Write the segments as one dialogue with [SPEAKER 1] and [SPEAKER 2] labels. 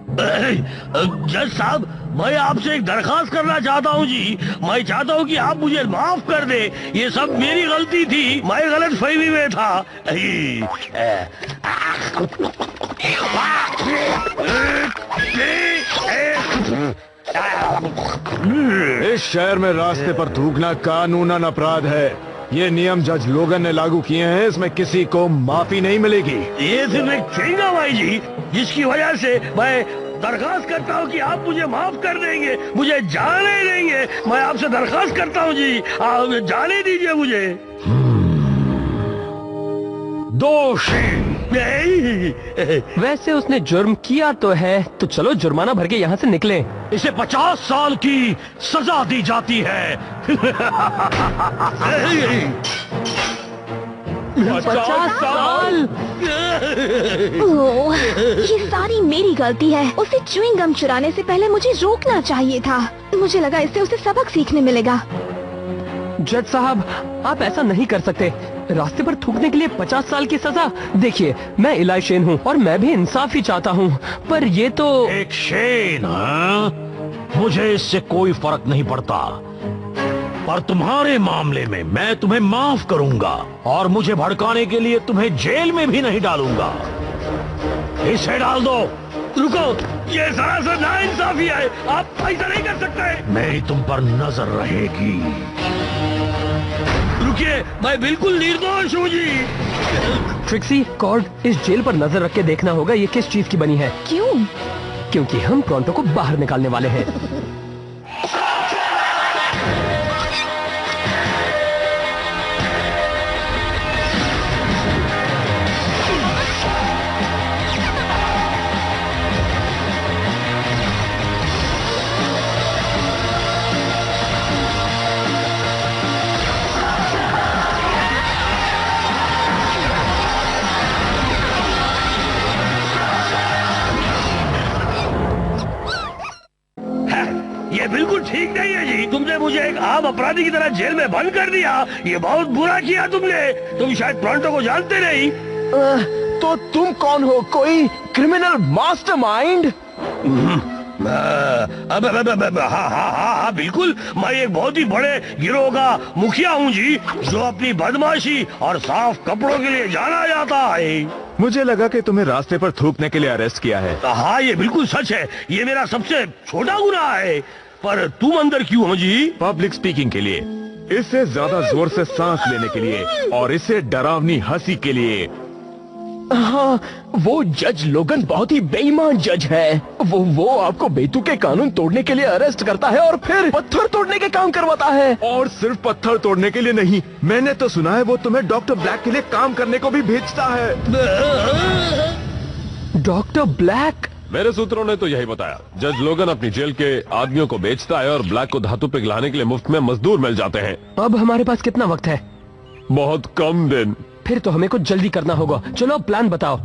[SPEAKER 1] जज साहब, मैं आपसे एक दरखास्त करना चाहता हूँ जी। मैं चाहता हूँ कि आप मुझे माफ कर दे। ये सब मेरी गलती थी, मैं गलत फहमी में था।
[SPEAKER 2] इस शहर में रास्ते पर थूकना कानूनन अपराध है। ये नियम जज लोगन ने लागू किए हैं, इसमें किसी को माफी नहीं मिलेगी।
[SPEAKER 1] ये सिर्फ एक चेंगा भाई जी, जिसकी वजह से मैं दरखास्त करता हूँ कि आप मुझे माफ कर देंगे, मुझे जाने देंगे। मैं आपसे दरखास्त करता हूँ जी, आप जाने दीजिए मुझे।
[SPEAKER 2] दोषी।
[SPEAKER 3] वैसे उसने जुर्म किया तो है, तो चलो जुर्माना भर के यहाँ से निकलें।
[SPEAKER 2] इसे 50 साल की सजा दी जाती है।
[SPEAKER 3] 50 साल।
[SPEAKER 4] ओह, ये सारी मेरी गलती है। उसे च्युइंग गम चुराने से पहले मुझे रोकना चाहिए था। मुझे लगा इससे उसे सबक सीखने मिलेगा।
[SPEAKER 3] जज साहब, आप ऐसा नहीं कर सकते। रास्ते पर थूकने के लिए 50 साल की सजा। देखिए, मैं इलाई शेन हूँ और मैं भी इंसाफ ही चाहता हूँ, पर ये तो
[SPEAKER 2] एक शेन, हाँ? मुझे इससे कोई फर्क नहीं पड़ता, पर तुम्हारे मामले में मैं तुम्हें माफ करूंगा और मुझे भड़काने के लिए तुम्हें जेल में भी नहीं डालूंगा। इसे डाल दो।
[SPEAKER 1] रुको, ये सरासर नाइंसाफी है। आप ऐसा नहीं कर सकते।
[SPEAKER 2] मेरी तुम पर नजर रहेगी।
[SPEAKER 1] रुकिए, मैं बिल्कुल निर्दोष हूँ जी।
[SPEAKER 3] ट्रिक्सी, कॉर्ड, इस जेल पर नजर रख के देखना होगा ये किस चीज की बनी है।
[SPEAKER 4] क्यों?
[SPEAKER 3] क्योंकि हम प्रोंटो को बाहर निकालने वाले हैं।
[SPEAKER 1] ये बिल्कुल ठीक नहीं है जी। तुमने मुझे एक आम अपराधी की तरह जेल में बंद कर दिया। ये बहुत बुरा किया तुमने। तुम शायद प्रोंटो को जानते नहीं।
[SPEAKER 3] तो तुम कौन हो? कोई क्रिमिनल मास्टरमाइंड?
[SPEAKER 1] हाँ, बिल्कुल। मैं एक बहुत ही बड़े गिरोह का मुखिया हूँ जी, जो अपनी बदमाशी और साफ कपड़ों के लिए जाना जाता है।
[SPEAKER 2] मुझे लगा कि तुम्हें रास्ते पर थूकने के लिए अरेस्ट किया है।
[SPEAKER 1] हाँ, ये बिल्कुल सच है। ये मेरा सबसे छोटा गुनाह है। पर तुम अंदर क्यों हो जी?
[SPEAKER 2] पब्लिक स्पीकिंग के लिए, इससे ज्यादा जोर से सांस लेने के लिए और इससे डरावनी हंसी के लिए।
[SPEAKER 3] हाँ, वो जज लोगन बहुत ही बेईमान जज है। वो आपको बेतुके कानून तोड़ने के लिए अरेस्ट करता है और फिर पत्थर तोड़ने के काम करवाता है।
[SPEAKER 2] और सिर्फ पत्थर तोड़ने के लिए नहीं, मैंने तो सुना है वो तुम्हें डॉक्टर ब्लैक के लिए काम करने को भी भेजता है।
[SPEAKER 3] Doctor black?
[SPEAKER 5] मेरे सूत्रों ने तो यही बताया। जज लोगन अपनी जेल के आदमियों को बेचता है और ब्लैक को धातु पिघलाने के लिए मुफ्त में मजदूर मिल जाते हैं।
[SPEAKER 3] अब हमारे पास कितना वक्त है?
[SPEAKER 5] बहुत कम दिन।
[SPEAKER 3] फिर तो हमें कुछ जल्दी करना होगा। चलो अब प्लान बताओ।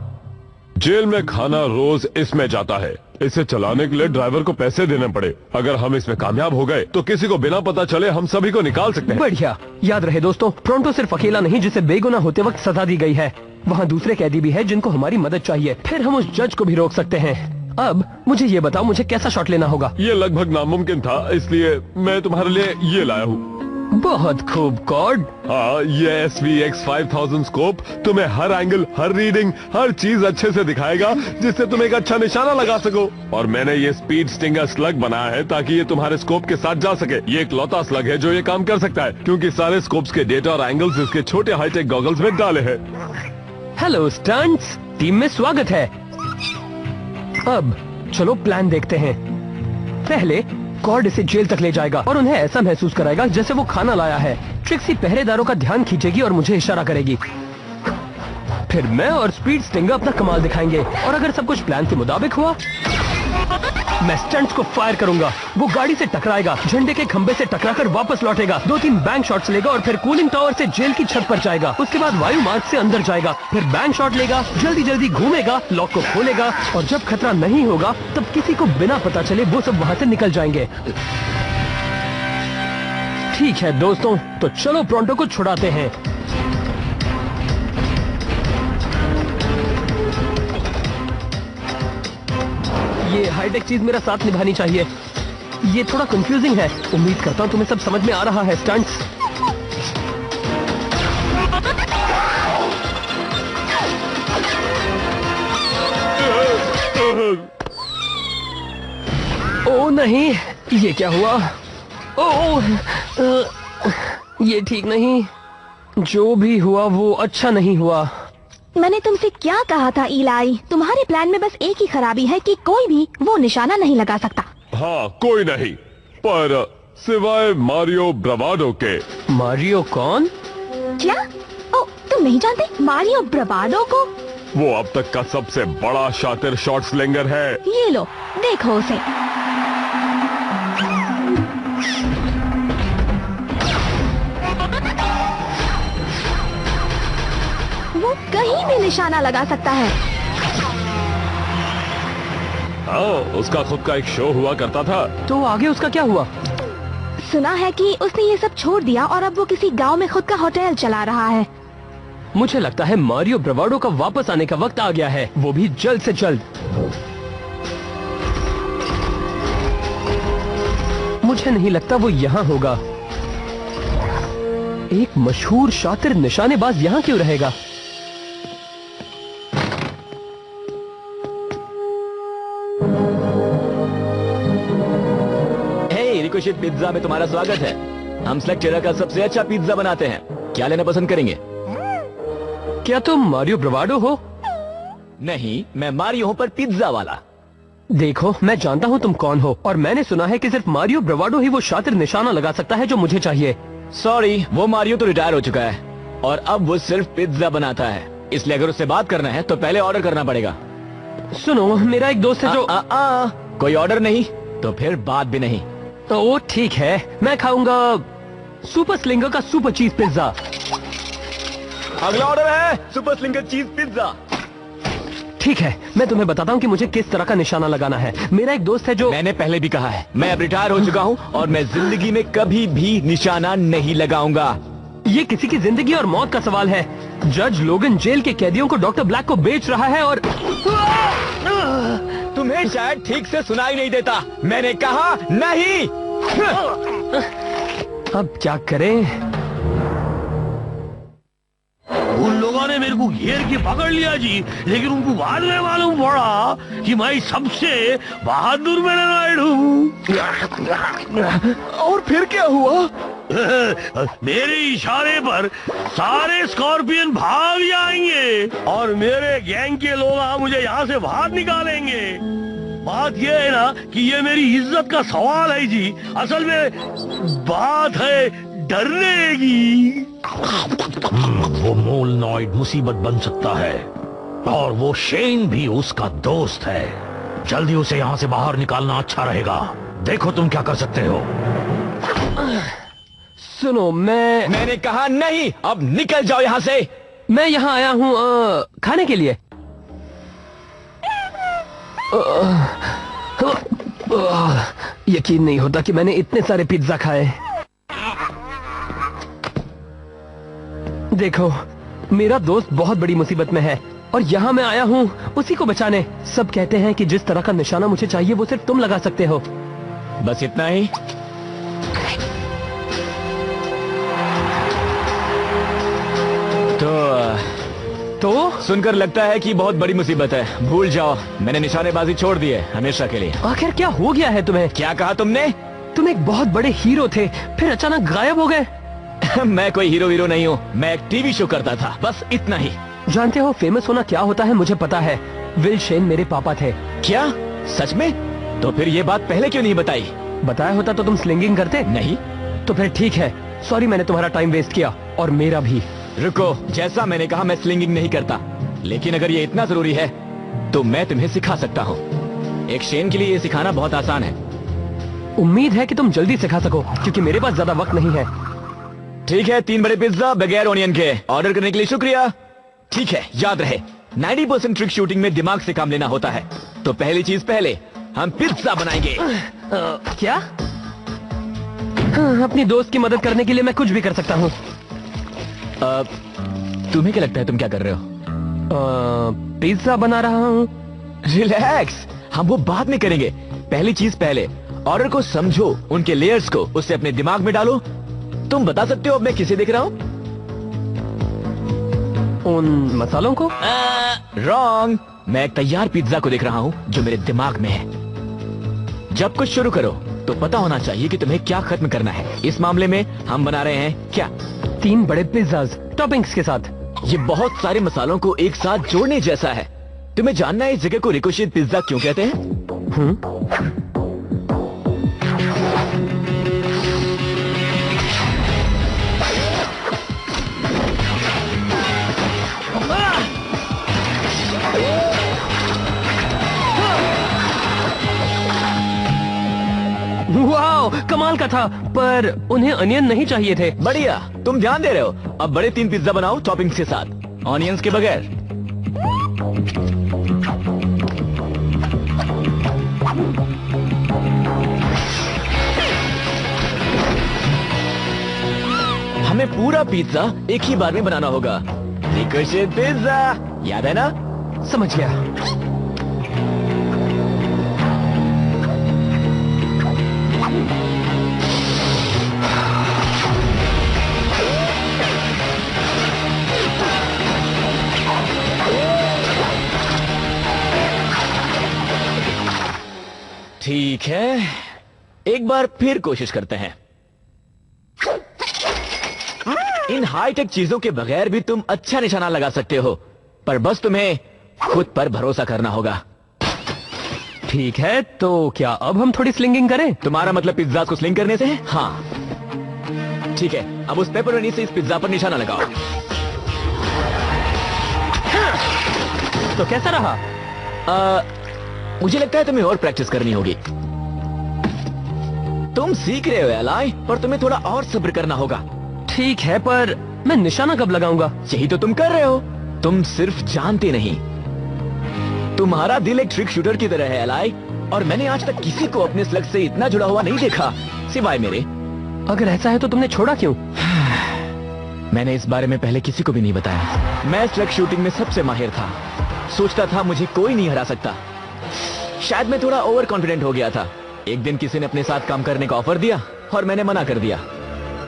[SPEAKER 5] जेल में खाना रोज इसमें जाता है। इसे चलाने के लिए ड्राइवर को पैसे देने पड़े। अगर हम इसमें कामयाब हो गए तो किसी को बिना पता चले हम सभी को निकाल सकते हैं।
[SPEAKER 3] बढ़िया। याद रहे दोस्तों, प्रोंटो सिर्फ अकेला नहीं जिसे बेगुनाह होते वक्त सजा दी गई है। वहाँ दूसरे कैदी भी है जिनको हमारी मदद चाहिए। फिर हम उस जज को भी रोक सकते हैं। अब मुझे ये बताओ, मुझे कैसा शॉट लेना होगा?
[SPEAKER 5] ये लगभग नामुमकिन था, इसलिए मैं तुम्हारे लिए ये लाया हूँ।
[SPEAKER 3] बहुत खूब कॉर्ड।
[SPEAKER 5] हाँ, ये SVX 5000 स्कोप तुम्हें हर एंगल, हर रीडिंग, हर चीज अच्छे से दिखाएगा, जिससे तुम एक अच्छा निशाना लगा सको। और मैंने ये स्पीड स्टिंगर स्लग बनाया है ताकि ये तुम्हारे स्कोप के साथ जा सके। ये एक लौता स्लग है जो ये काम कर सकता है, क्योंकि सारे स्कोप्स के डेटा और एंगल्स इसके छोटे हाईटेक गॉगल्स में डाले हैं।
[SPEAKER 3] हेलो स्टंट्स, टीम में स्वागत है। अब चलो प्लान देखते हैं। पहले कॉर्ड इसे जेल तक ले जाएगा और उन्हें ऐसा महसूस कराएगा जैसे वो खाना लाया है। ट्रिक्सी पहरेदारों का ध्यान खींचेगी और मुझे इशारा करेगी। फिर मैं और स्पीड स्टिंगर अपना कमाल दिखाएंगे और अगर सब कुछ प्लान के मुताबिक हुआ, मैं स्टंट्स को फायर करूंगा। वो गाड़ी से टकराएगा, झंडे के खंबे से टकराकर वापस लौटेगा, 2-3 बैंक शॉट्स लेगा और फिर कूलिंग टावर से जेल की छत पर जाएगा। उसके बाद वायु मार्ग से अंदर जाएगा, फिर बैंक शॉट लेगा, जल्दी जल्दी घूमेगा, लॉक को खोलेगा और जब खतरा नहीं होगा तब किसी को बिना पता चले वो सब वहाँ से निकल जाएंगे। ठीक है दोस्तों, तो चलो प्रोंटो को छुड़ाते हैं। ये हाईटेक चीज मेरा साथ निभानी चाहिए। ये थोड़ा कंफ्यूजिंग है। उम्मीद करता हूँ तुम्हें सब समझ में आ रहा है स्टंट्स। ओ नहीं, ये क्या हुआ? ये ठीक नहीं। जो भी हुआ वो अच्छा नहीं हुआ।
[SPEAKER 4] मैंने तुमसे क्या कहा था इलाई? तुम्हारे प्लान में बस एक ही खराबी है कि कोई भी वो निशाना नहीं लगा सकता।
[SPEAKER 5] हाँ, कोई नहीं, पर सिवाय मारियो ब्रावाडो के।
[SPEAKER 3] मारियो कौन?
[SPEAKER 4] क्या? ओ, तुम नहीं जानते मारियो ब्रावाडो को?
[SPEAKER 5] वो अब तक का सबसे बड़ा शातिर शॉट स्लिंगर है।
[SPEAKER 4] ये लो, देखो उसे। वो कहीं भी निशाना लगा सकता है।
[SPEAKER 5] हाँ, उसका खुद का एक शो हुआ करता था।
[SPEAKER 3] तो आगे उसका क्या हुआ?
[SPEAKER 4] सुना है कि उसने ये सब छोड़ दिया और अब वो किसी गांव में खुद का होटल चला रहा है।
[SPEAKER 3] मुझे लगता है मारियो ब्रावाडो का वापस आने का वक्त आ गया है, वो भी जल्द से जल्द। मुझे नहीं लगता वो यहाँ होगा। एक मशहूर शातिर निशानेबाज यहाँ क्यों रहेगा?
[SPEAKER 6] रिकोशित पिज्जा में तुम्हारा स्वागत है। हम स्लेक्टेरा का सबसे अच्छा पिज्जा बनाते हैं। क्या लेना पसंद करेंगे?
[SPEAKER 3] क्या तुम मारियो ब्रावाडो हो?
[SPEAKER 6] नहीं, मैं मारियो हूँ, पर पिज्जा वाला।
[SPEAKER 3] देखो, मैं जानता हूँ तुम कौन हो, और मैंने सुना है कि सिर्फ मारियो ब्रावाडो ही वो शातिर निशाना लगा सकता है जो मुझे चाहिए।
[SPEAKER 6] सॉरी, वो मारियो तो रिटायर हो चुका है और अब वो सिर्फ पिज्जा बनाता है। इसलिए अगर उससे बात करना है तो पहले ऑर्डर करना पड़ेगा।
[SPEAKER 3] सुनो, मेरा एक दोस्त है जो
[SPEAKER 6] कोई ऑर्डर नहीं तो फिर बात भी नहीं।
[SPEAKER 3] ओ ठीक है, मैं खाऊंगा सुपर स्लिंगर का सुपर चीज पिज्जा।
[SPEAKER 6] अगला ऑर्डर है सुपर स्लिंगर चीज पिज्जा।
[SPEAKER 3] ठीक है, मैं तुम्हें बताता हूँ कि मुझे किस तरह का निशाना लगाना है। मेरा एक दोस्त है जो...
[SPEAKER 6] मैंने पहले भी कहा है, मैं अब रिटायर हो चुका हूँ और मैं जिंदगी में कभी भी निशाना नहीं लगाऊंगा।
[SPEAKER 3] ये किसी की जिंदगी और मौत का सवाल है। जज लोगन जेल के कैदियों को डॉक्टर ब्लैक को बेच रहा है और...
[SPEAKER 6] तुम्हें शायद ठीक से सुनाई नहीं देता। मैंने कहा नहीं।
[SPEAKER 3] अब क्या करें?
[SPEAKER 1] उन लोगों ने मेरे को घेर के पकड़ लिया जी, लेकिन उनको बाद में मालूम पड़ा कि मैं सबसे बहादुर मेरेनॉइड हूँ।
[SPEAKER 6] और फिर क्या हुआ?
[SPEAKER 1] मेरे इशारे पर सारे स्कॉर्पियन भाग जाएंगे और मेरे गैंग के लोग मुझे यहाँ से बाहर निकालेंगे। बात यह है ना कि ये मेरी इज्जत का सवाल है जी। असल में बात है डरने की।
[SPEAKER 2] वो मोलनॉइड मुसीबत बन सकता है और वो शेन भी उसका दोस्त है। जल्दी उसे यहाँ से बाहर निकालना अच्छा रहेगा। देखो तुम क्या कर सकते हो।
[SPEAKER 3] सुनो,
[SPEAKER 6] मैंने कहा नहीं, अब निकल जाओ यहाँ से।
[SPEAKER 3] मैं यहाँ आया हूँ खाने के लिए। यकीन नहीं होता कि मैंने इतने सारे पिज्जा खाए। देखो, मेरा दोस्त बहुत बड़ी मुसीबत में है और यहाँ मैं आया हूँ उसी को बचाने। सब कहते हैं कि जिस तरह का निशाना मुझे चाहिए वो सिर्फ तुम लगा सकते हो।
[SPEAKER 6] बस इतना ही? तो सुनकर लगता है कि बहुत बड़ी मुसीबत है। भूल जाओ, मैंने निशानेबाजी छोड़ दी है हमेशा के लिए।
[SPEAKER 3] आखिर क्या हो गया है तुम्हें?
[SPEAKER 6] क्या कहा तुमने?
[SPEAKER 3] तुम एक बहुत बड़े हीरो थे, फिर अचानक गायब हो गए।
[SPEAKER 6] मैं कोई हीरो नहीं हूँ, मैं एक टीवी शो करता था, बस इतना ही।
[SPEAKER 3] जानते हो फेमस होना क्या होता है? मुझे पता है। विल शेन मेरे पापा थे।
[SPEAKER 6] क्या? सच में? तो फिर ये बात पहले क्यों नहीं बताई?
[SPEAKER 3] बताया होता तो तुम स्लिंगिंग करते?
[SPEAKER 6] नहीं।
[SPEAKER 3] तो फिर ठीक है, सॉरी मैंने तुम्हारा टाइम वेस्ट किया और मेरा भी।
[SPEAKER 6] रुको, जैसा मैंने कहा मैं स्लिंगिंग नहीं करता, लेकिन अगर ये इतना जरूरी है तो मैं तुम्हें सिखा सकता हूँ। एक शेन के लिए ये सिखाना बहुत आसान है।
[SPEAKER 3] उम्मीद है कि तुम जल्दी सिखा सको क्योंकि मेरे पास ज्यादा वक्त नहीं है।
[SPEAKER 6] ठीक है, 3 बड़े पिज्जा बगैर ओनियन के। ऑर्डर करने के लिए शुक्रिया। ठीक है, याद रहे 90% ट्रिक शूटिंग में दिमाग से काम लेना होता है। तो पहली चीज पहले, हम पिज्जा बनाएंगे।
[SPEAKER 3] क्या? अपनी दोस्त की मदद करने के लिए मैं कुछ भी कर सकता हूँ।
[SPEAKER 6] तुम्हें क्या लगता है तुम क्या कर रहे हो?
[SPEAKER 3] पिज्जा बना रहा हूँ।
[SPEAKER 6] रिलैक्स, हम वो बाद में करेंगे। पहली चीज पहले, ऑर्डर को समझो, उनके लेयर्स को, उससे अपने दिमाग में डालो। तुम बता सकते हो अब मैं किसे देख रहा हूँ?
[SPEAKER 3] उन मसालों को?
[SPEAKER 6] रॉन्ग। मैं एक तैयार पिज्जा को देख रहा हूँ जो मेरे दिमाग में है। जब कुछ शुरू करो तो पता होना चाहिए कि तुम्हें क्या खत्म करना है। इस मामले में हम बना रहे हैं क्या?
[SPEAKER 3] 3 बड़े पिज्जाज टॉपिंग्स के साथ।
[SPEAKER 6] ये बहुत सारे मसालों को एक साथ जोड़ने जैसा है। तुम्हें जानना है इस जगह को रिकोशिएट पिज्जा क्यों कहते हैं?
[SPEAKER 3] वाओ, कमाल का था, पर उन्हें अनियन नहीं चाहिए थे।
[SPEAKER 6] बढ़िया, तुम ध्यान दे रहे हो। अब बड़े 3 पिज्जा बनाओ टॉपिंग्स के साथ, ऑनियंस के बगैर। हमें पूरा पिज्जा एक ही बार में बनाना होगा। रिकोशिएट पिज्जा, याद है ना?
[SPEAKER 3] समझ गया।
[SPEAKER 6] ठीक है, एक बार फिर कोशिश करते हैं। इन हाईटेक चीजों के बगैर भी तुम अच्छा निशाना लगा सकते हो, पर बस तुम्हें खुद पर भरोसा करना होगा।
[SPEAKER 3] ठीक है, तो क्या अब हम थोड़ी स्लिंगिंग करें?
[SPEAKER 6] तुम्हारा मतलब पिज्जा को स्लिंग करने से है? हाँ ठीक है, अब उस पेपरोनी से इस पिज्जा पर निशाना लगाओ।
[SPEAKER 3] तो कैसा रहा?
[SPEAKER 6] मुझे लगता है तुम्हें और प्रैक्टिस करनी होगी। तुम सीख रहे हो एलाई, पर तुम्हें थोड़ा और सब्र करना होगा।
[SPEAKER 3] ठीक है, पर मैं निशाना कब लगाऊंगा?
[SPEAKER 6] यही तो तुम कर रहे हो, तुम सिर्फ जानते नहीं। तुम्हारा दिल एक ट्रिक शूटर की तरह है एलाई, और मैंने आज तक किसी को अपने स्लग से इतना जुड़ा हुआ नहीं देखा सिवाय मेरे।
[SPEAKER 3] अगर ऐसा है तो तुमने छोड़ा क्यों?
[SPEAKER 6] मैंने इस बारे में पहले किसी को भी नहीं बताया। मैं स्लग शूटिंग में सबसे माहिर था, सोचता था मुझे कोई नहीं हरा सकता। शायद मैं थोड़ा ओवर कॉन्फिडेंट हो गया था। एक दिन किसी ने अपने साथ काम करने का ऑफर दिया और मैंने मना कर दिया।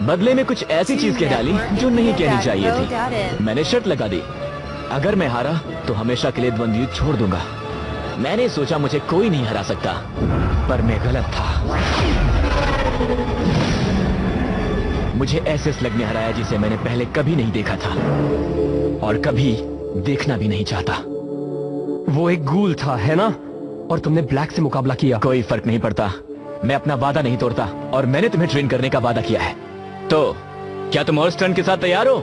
[SPEAKER 6] बदले में कुछ ऐसी चीज कह डाली जो नहीं कहनी चाहिए थी। मैंने शर्त लगा दी, अगर मैं हारा तो हमेशा के लिए द्वंद्व युद्ध छोड़ दूंगा। मैंने सोचा मुझे कोई नहीं हरा सकता, पर मैं गलत था। मुझे ऐसे स्लग ने हराया जिसे मैंने पहले कभी नहीं देखा था और कभी देखना भी नहीं चाहता।
[SPEAKER 3] वो एक गूल था, है ना? और तुमने ब्लैक से मुकाबला किया।
[SPEAKER 6] कोई फर्क नहीं पड़ता, मैं अपना वादा नहीं तोड़ता और मैंने तुम्हें ट्रेन करने का वादा किया है। तो क्या तुम और स्टंट के साथ तैयार हो?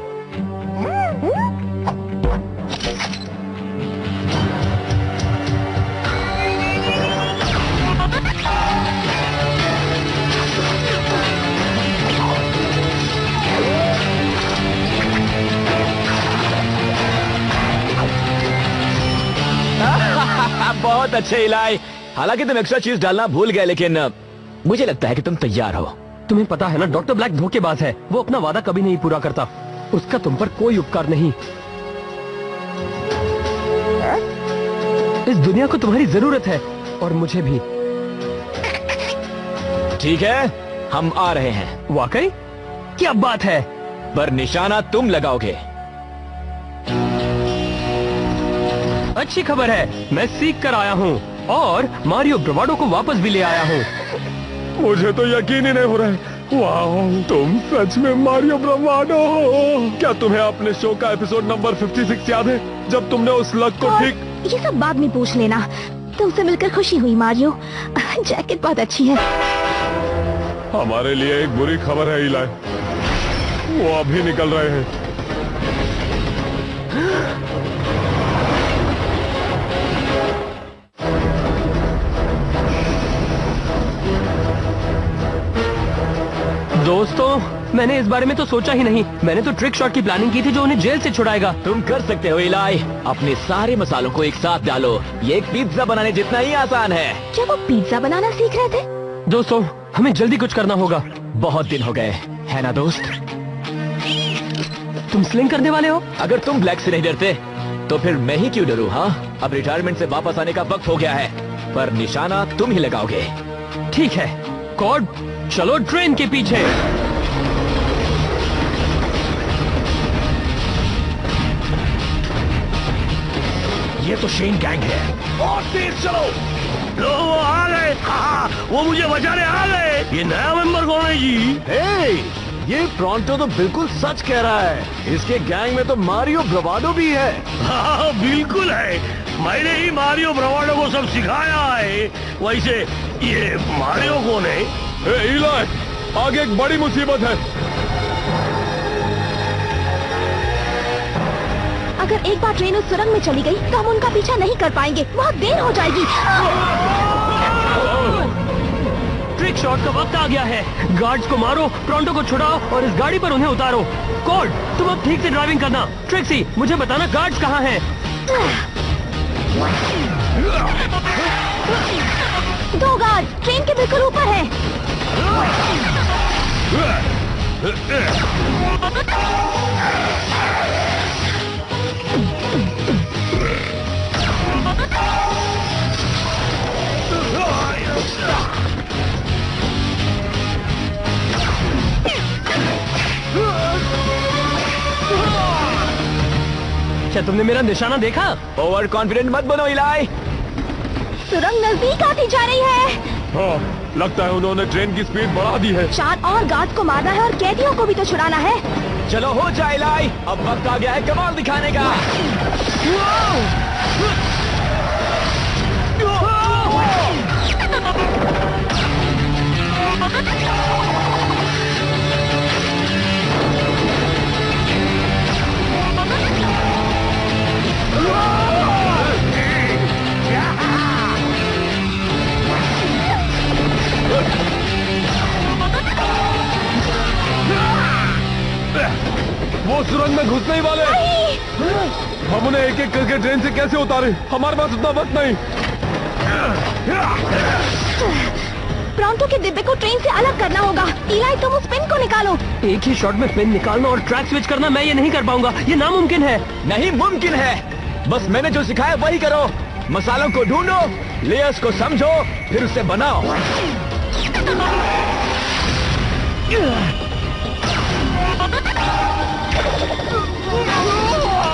[SPEAKER 6] बहुत अच्छे इलाई। हालांकि तुम एक्स्ट्रा चीज डालना भूल गए, लेकिन मुझे लगता है कि तुम तैयार हो।
[SPEAKER 3] तुम्हें पता है ना, डॉक्टर ब्लैक धोखेबाज है। वो अपना वादा कभी नहीं पूरा करता। उसका तुम पर कोई उपकार नहीं। इस दुनिया को तुम्हारी जरूरत है और मुझे भी।
[SPEAKER 6] ठीक है, हम आ रहे हैं।
[SPEAKER 3] वाकई? क्या बात है।
[SPEAKER 6] पर निशाना तुम लगाओगे।
[SPEAKER 3] अच्छी खबर है, मैं सीख कर आया हूँ और मारियो ब्रावाडो को वापस भी ले आया हूँ।
[SPEAKER 5] मुझे तो यकीन ही नहीं हो रहा है। वाह, तुम सच में मारियो ब्रावाडो हो। क्या तुम्हें अपने शो का एपिसोड नंबर 56 याद है, जब तुमने उस लग को ठीक?
[SPEAKER 4] ये सब बाद में पूछ लेना। तुमसे मिलकर खुशी हुई मारियो। जैकेट बहुत अच्छी है।
[SPEAKER 5] हमारे लिए एक बुरी खबर है इलाई, वो अभी निकल रहे हैं।
[SPEAKER 3] दोस्तों, मैंने इस बारे में तो सोचा ही नहीं। मैंने तो ट्रिक शॉट की प्लानिंग की थी जो उन्हें जेल से छुड़ाएगा।
[SPEAKER 6] तुम कर सकते हो इलाई। अपने सारे मसालों को एक साथ डालो। ये एक पिज्जा बनाने जितना ही आसान है।
[SPEAKER 4] क्या वो पिज्जा बनाना सीख रहे थे?
[SPEAKER 3] दोस्तों, हमें जल्दी कुछ करना होगा।
[SPEAKER 6] बहुत दिन हो गए, है ना दोस्त?
[SPEAKER 3] तुम स्लिंग करने वाले हो?
[SPEAKER 6] अगर तुम ब्लैक से नहीं डरते तो फिर मैं ही क्यों डरूं? हाँ, अब रिटायरमेंट से वापस आने का वक्त हो गया है। पर निशाना तुम ही लगाओगे।
[SPEAKER 3] ठीक है कॉर्ड, चलो ट्रेन के पीछे।
[SPEAKER 2] ये तो शेन गैंग है। और तेज चलो।
[SPEAKER 1] लो वो आ गए। वो मुझे बचाने आ गए। ये नया मेंबर कौन है जी?
[SPEAKER 5] ये टोरंटो तो बिल्कुल सच कह रहा है। इसके गैंग में तो मारियो ब्रावाडो भी है।
[SPEAKER 1] हाँ बिल्कुल है, मैंने ही मारियो ब्रावाडो को सब सिखाया है। वैसे ये मारियो कौन है?
[SPEAKER 5] इलाय, आगे एक बड़ी मुसीबत है।
[SPEAKER 4] अगर एक बार ट्रेन उस सुरंग में चली गई तो हम उनका पीछा नहीं कर पाएंगे, बहुत देर हो जाएगी।
[SPEAKER 3] ट्रिक शॉट का वक्त आ गया है। गार्ड्स को मारो, टोरंटो को छुड़ाओ और इस गाड़ी पर उन्हें उतारो। कॉर्ड, तुम अब ठीक से ड्राइविंग करना। ट्रिक्सी, मुझे बताना गार्ड्स कहाँ हैं।
[SPEAKER 4] 2 गार्ड ट्रेन के बिल्कुल ऊपर है।
[SPEAKER 3] क्या तुमने मेरा निशाना देखा?
[SPEAKER 6] ओवर कॉन्फिडेंट मत बनो इलाई।
[SPEAKER 4] सुरंग नजदीक आती जा रही है।
[SPEAKER 5] हाँ, लगता है उन्होंने ट्रेन की स्पीड बढ़ा दी है।
[SPEAKER 4] 4 और गार्ड को मारना है और कैदियों को भी तो छुड़ाना है।
[SPEAKER 6] चलो हो जाए इलाई, अब वक्त आ गया है कमाल दिखाने का।
[SPEAKER 5] वो सुरंग में घुसने ही वाले। हम उन्हें एक एक करके ट्रेन से कैसे उतारे? हमारे पास उतना वक्त नहीं।
[SPEAKER 4] टोरंटो के डिब्बे को ट्रेन से अलग करना होगा। इलाई, तुम उस पिन को निकालो।
[SPEAKER 3] एक ही शॉट में पिन निकालना और ट्रैक स्विच करना मैं ये नहीं कर पाऊंगा। ये नामुमकिन है।
[SPEAKER 6] नहीं मुमकिन है, बस मैंने जो सिखाया वही करो। मसालों को ढूंढो, लेयर्स को समझो, फिर उसे बनाओ।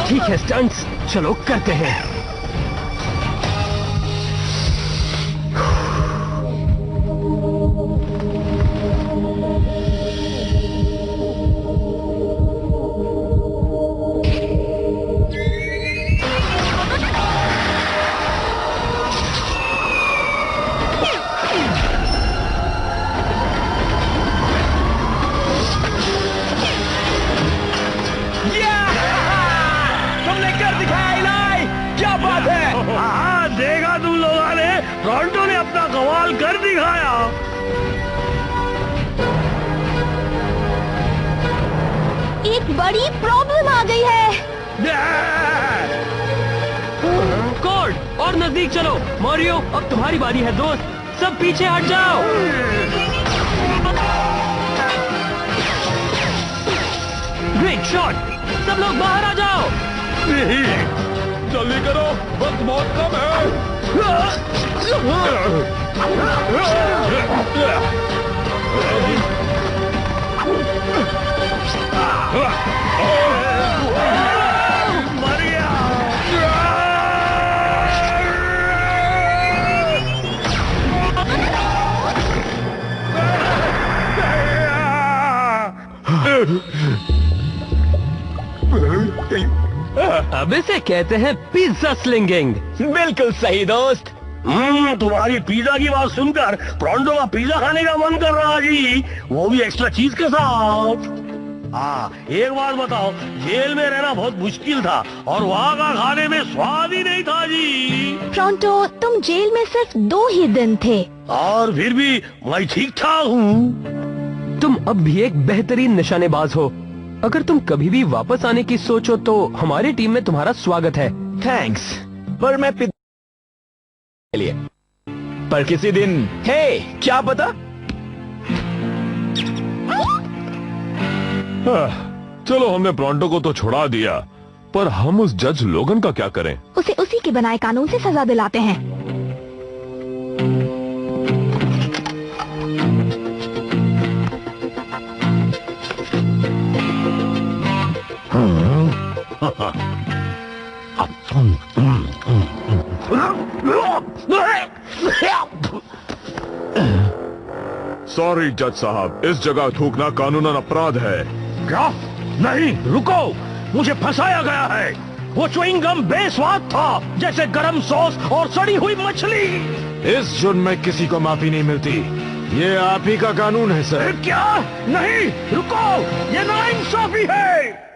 [SPEAKER 3] ठीक है स्टंट्स, चलो करते हैं।
[SPEAKER 6] तुमने कर दिखाया इलाई, क्या बात है।
[SPEAKER 1] हाँ देखा तुम लोगों ने, टोरंटो ने अपना कमाल कर दिखाया।
[SPEAKER 4] एक बड़ी प्रॉब्लम आ गई है।
[SPEAKER 3] कॉर्ड, और नजदीक चलो। मारियो, अब तुम्हारी बारी है दोस्त। सब पीछे हट जाओ। ग्रेट शॉट, सब लोग बाहर आ जाओ।
[SPEAKER 5] जल्दी करो, वक्त बहुत कम है।
[SPEAKER 1] मर गया।
[SPEAKER 3] अब इसे कहते हैं पिज्जा स्लिंगिंग।
[SPEAKER 6] बिल्कुल सही दोस्त।
[SPEAKER 1] तुम्हारी पिज्जा की बात सुनकर टोरंटो का पिज्जा खाने का मन कर रहा जी, वो भी एक्स्ट्रा चीज के साथ। एक बात बताओ, जेल में रहना बहुत मुश्किल था और वहाँ का खाने में स्वाद ही नहीं था जी।
[SPEAKER 4] टोरंटो, तुम जेल में सिर्फ 2 ही दिन थे
[SPEAKER 1] और फिर भी मैं ठीक ठाक हूँ।
[SPEAKER 3] तुम अब भी एक बेहतरीन निशानेबाज हो। अगर तुम कभी भी वापस आने की सोचो तो हमारी टीम में तुम्हारा स्वागत है।
[SPEAKER 6] थैंक्स, पर मैं के लिए पर किसी दिन। हे, क्या पता।
[SPEAKER 5] चलो, हमने टोरंटो को तो छुड़ा दिया, पर हम उस जज लोगन का क्या करें?
[SPEAKER 4] उसे उसी के बनाए कानून से सजा दिलाते हैं।
[SPEAKER 5] सॉरी जज साहब, इस जगह थूकना कानूनन अपराध है।
[SPEAKER 2] क्या? नहीं, रुको, मुझे फंसाया गया है। वो च्युइंगम बेस्वाद था, जैसे गरम सॉस और सड़ी हुई मछली।
[SPEAKER 7] इस जुर्म में किसी को माफी नहीं मिलती। ये आप ही का कानून है सर।
[SPEAKER 2] क्या? नहीं, रुको, ये नाइंसाफी है।